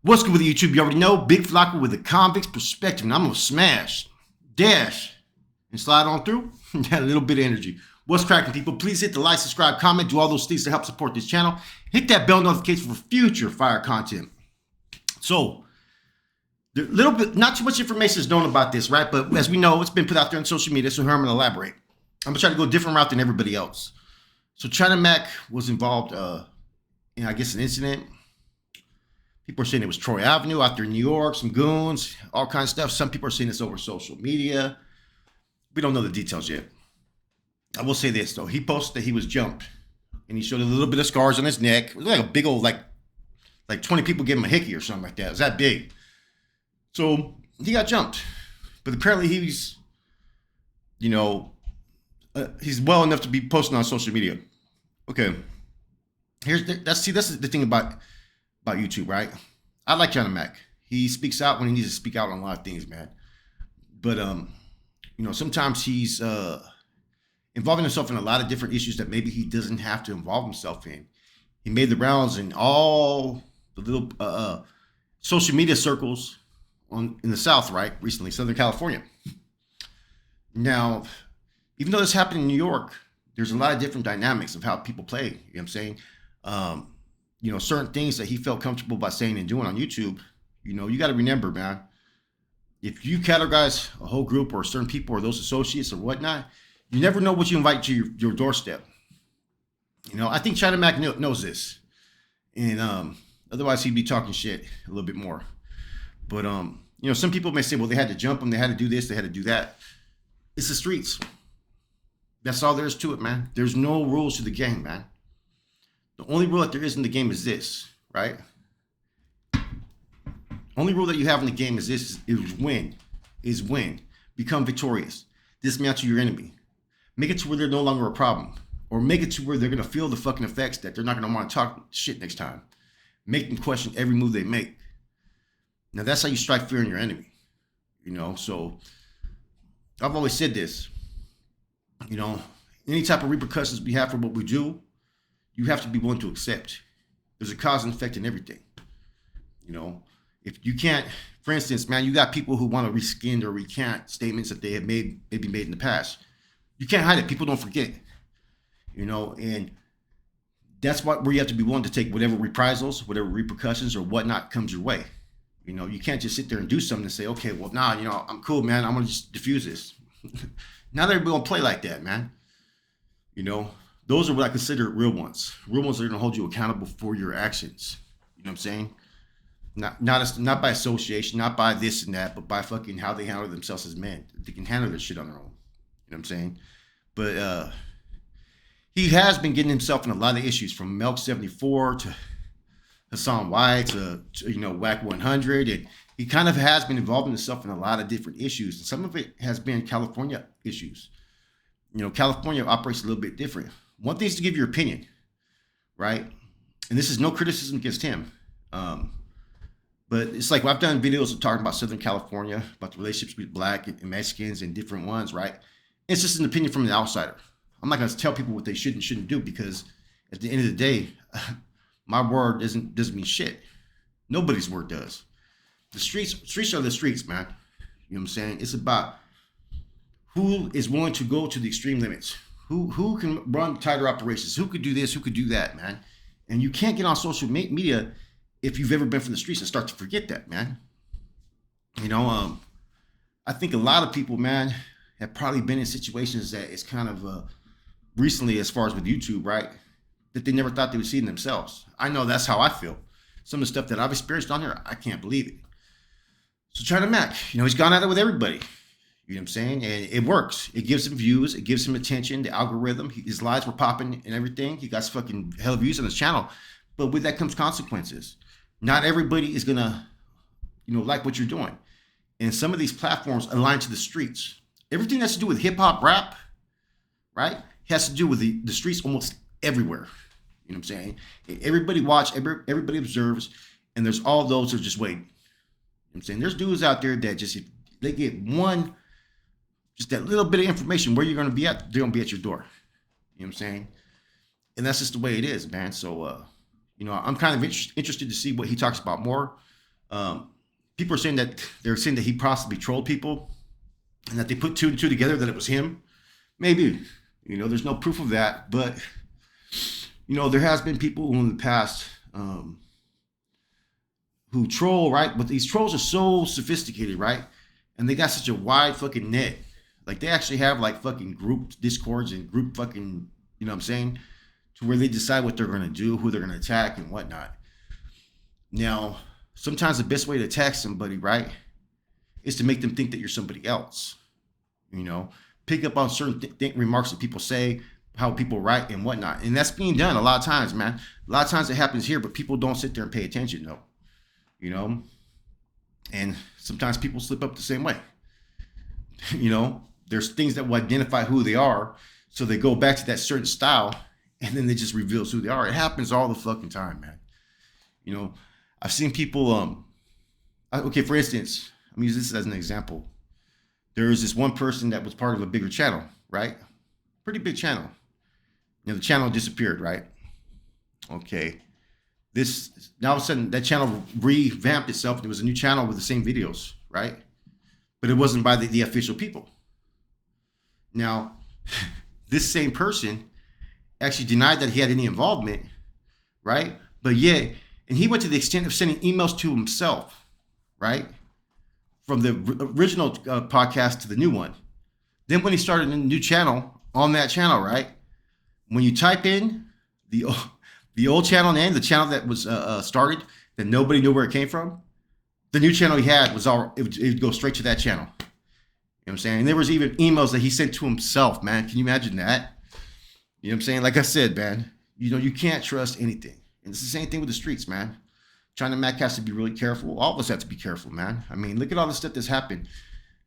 What's good with YouTube? You already know, Big Flocka with a convict's perspective, and I'm gonna smash, dash, and slide on through. Got a little bit of energy. What's cracking, people? Please hit the like, subscribe, comment, do all those things to help support this channel. Hit that bell notification for future fire content. So, little bit, not too much information is known about this, right? But as we know, it's been put out there on social media, so here I'm gonna elaborate. I'm gonna try to go a different route than everybody else. So China Mac was involved in, I guess, an incident. People are saying it was Troy Avenue out there in New York, some goons, all kinds of stuff. Some people are saying it's over social media. We don't know the details yet. I will say this, though. He posted that he was jumped, and he showed a little bit of scars on his neck. It was like a big old, like 20 people gave him a hickey or something like that. It was that big. So he got jumped. But apparently he's, he's well enough to be posting on social media. Okay. That's the thing about YouTube, right? I like China Mac. He speaks out when he needs to speak out on a lot of things, man. But sometimes he's involving himself in a lot of different issues that maybe he doesn't have to involve himself in. He made the rounds in all the little social media circles in the South, right? Recently, Southern California. Now, even though this happened in New York, there's a lot of different dynamics of how people play. You know what I'm saying? Certain things that he felt comfortable by saying and doing on YouTube, you got to remember, man, if you categorize a whole group or certain people or those associates or whatnot, you never know what you invite to your doorstep. I think China Mac knows this, and otherwise he'd be talking shit a little bit more. But some people may say, well, they had to jump him, they had to do this, they had to do that. It's the streets. That's all there is to it, man. There's no rules to the game, man. The only rule that there is in the game is this, right? Only rule that you have in the game is this: is win. Become victorious. Dismantle your enemy. Make it to where they're no longer a problem, or make it to where they're gonna feel the fucking effects that they're not gonna want to talk shit next time. Make them question every move they make. Now that's how you strike fear in your enemy. So I've always said this. Any type of repercussions we have for what we do, you have to be willing to accept. There's a cause and effect in everything. If you can't, for instance, man, you got people who want to rescind or recant statements that they have maybe made in the past. You can't hide it. People don't forget. And that's where you have to be willing to take whatever reprisals, whatever repercussions or whatnot comes your way. You can't just sit there and do something and say, okay, well, nah, I'm cool, man. I'm going to just diffuse this. Not everybody going to play like that, man. Those are what I consider real ones. Real ones are going to hold you accountable for your actions. You know what I'm saying? Not by association, not by this and that, but by fucking how they handle themselves as men. They can handle their shit on their own. You know what I'm saying? But he has been getting himself in a lot of issues, from Melk 74 to Hassan White to Whack 100, and he kind of has been involving himself in a lot of different issues. And some of it has been California issues. California operates a little bit different. One thing is to give your opinion, right? And this is no criticism against him. But it's like, I've done videos of talking about Southern California, about the relationships with Black and Mexicans and different ones, right? It's just an opinion from the outsider. I'm not going to tell people what they should and shouldn't do, because at the end of the day, my word doesn't mean shit. Nobody's word does. The streets are the streets, man. You know what I'm saying? It's about who is willing to go to the extreme limits. Who can run tighter operations? Who could do this? Who could do that, man? And you can't get on social media if you've ever been from the streets and start to forget that, man. I think a lot of people, man, have probably been in situations that it's kind of recently, as far as with YouTube, right, that they never thought they would see in themselves. I know that's how I feel. Some of the stuff that I've experienced on here, I can't believe it. So China Mac, he's gone at it with everybody. You know what I'm saying? And it works. It gives him views. It gives him attention. The algorithm. His lives were popping and everything. He got fucking hell of views on his channel. But with that comes consequences. Not everybody is going to, like what you're doing. And some of these platforms align to the streets. Everything that's to do with hip hop, rap, right, has to do with the streets almost everywhere. You know what I'm saying? Everybody watch, everybody observes, and there's all those who are just waiting. You know what I'm saying? There's dudes out there that just, if they get just that little bit of information where you're going to be at, they're going to be at your door. You know what I'm saying? And that's just the way it is, man. So, I'm kind of interested to see what he talks about more. Um, People are saying that he possibly trolled people, and that they put two and two together that it was him. Maybe, there's no proof of that, but there has been people who in the past who troll, right? But these trolls are so sophisticated, right? And they got such a wide fucking net. Like they actually have like fucking group discords and group fucking, you know what I'm saying? To where they decide what they're gonna do, who they're gonna attack and whatnot. Now, sometimes the best way to attack somebody, right, is to make them think that you're somebody else. Pick up on certain remarks that people say, how people write and whatnot. And that's being done a lot of times, man. A lot of times it happens here, but people don't sit there and pay attention, though. And sometimes people slip up the same way. There's things that will identify who they are. So they go back to that certain style and then they just reveal who they are. It happens all the fucking time, man. I've seen people, okay, for instance, I'm using this as an example. There was this one person that was part of a bigger channel, right? Pretty big channel. The channel disappeared, right? Okay. Now all of a sudden that channel revamped itself and it was a new channel with the same videos, right? But it wasn't by the official people. Now, this same person actually denied that he had any involvement, right? But yeah, and he went to the extent of sending emails to himself, right? From the original podcast to the new one. Then when he started a new channel on that channel, right? When you type in the old channel name, the channel that was started, that nobody knew where it came from, the new channel he had it would go straight to that channel. You know what I'm saying? And there was even emails that he sent to himself, man. Can you imagine that? You know what I'm saying? Like I said, man, you can't trust anything. And it's the same thing with the streets, man. China Mac has to be really careful. All of us have to be careful, man. I mean, look at all the stuff that's happened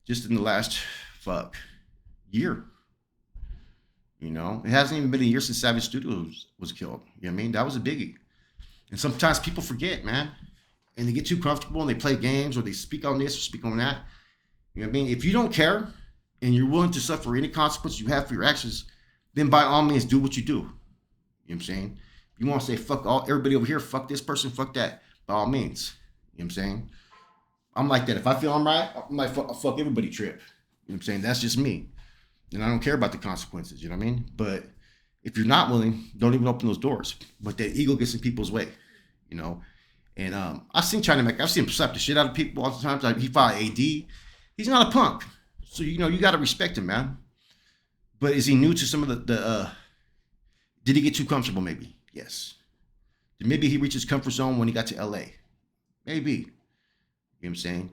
just in the last year. It hasn't even been a year since Savage Studios was killed. You know what I mean? That was a biggie. And sometimes people forget, man. And they get too comfortable and they play games or they speak on this or speak on that. You know what I mean? If you don't care and you're willing to suffer any consequences you have for your actions, then by all means do what you do. You know what I'm saying? If you want to say fuck everybody over here, fuck this person, fuck that, by all means. You know what I'm saying? I'm like that. If I feel I'm right, I'm like fuck everybody trip. You know what I'm saying? That's just me. And I don't care about the consequences, you know what I mean? But if you're not willing, don't even open those doors. But that ego gets in people's way, And I've seen China Mac. I've seen him slap the shit out of people all the time. Like he fought AD. He's not a punk. So, you got to respect him, man. But is he new to some of the did he get too comfortable maybe? Yes. Maybe he reached his comfort zone when he got to LA. Maybe. You know what I'm saying?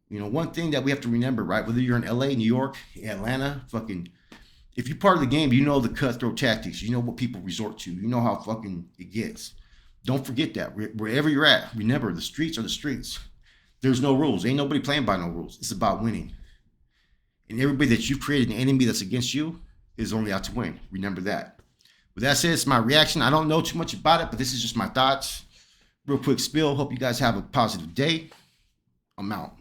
One thing that we have to remember, right? Whether you're in LA, New York, Atlanta, if you're part of the game, you know the cutthroat tactics. You know what people resort to. You know how fucking it gets. Don't forget that. Wherever you're at, remember the streets are the streets. There's no rules. Ain't nobody playing by no rules. It's about winning. And everybody that you've created, an enemy that's against you, is only out to win. Remember that. With that said, it's my reaction. I don't know too much about it, but this is just my thoughts. Real quick spill. Hope you guys have a positive day. I'm out.